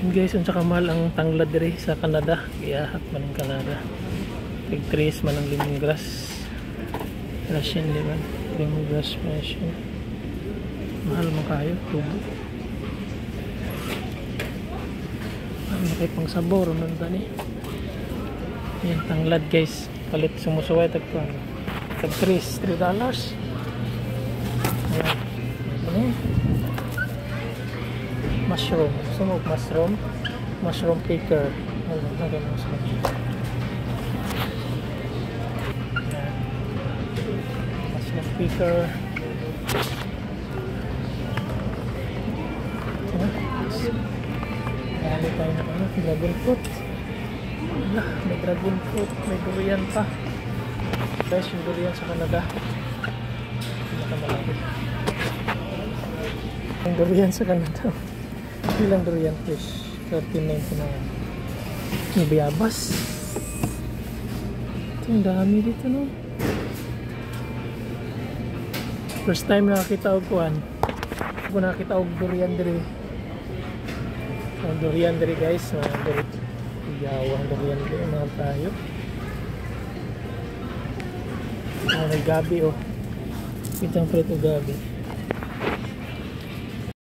Guys, unsa ka mahal ang tanglad diri sa Canada? Kaya hat man ang Canada. Tig 3 man ang lemongrass. Russian lemongrass Russian. Mahal man kayo, tubo. Ano kay pang sabor man tani? Yan tanglad guys. Palit sumusuway tag $3. Ayan. Ano? Mushroom. Sumog mushroom. Mushroom picker. Ano mushroom? Ayan. Mushroom picker. Marami tayo na dragon fruit. May dragon fruit. May durian pa. Guys, yung durian sa Canada. Pinakamalaki. Yung durian sa Canada. Ilang durian fish? 13.99. May bayabas. Ito yung dami dito, no? First time nakakita og kuan. Ako nakakita og durian diri. Ang durian diri guys, yawang durian diri mga tayo. May gabi oh. Kitang prito gabi.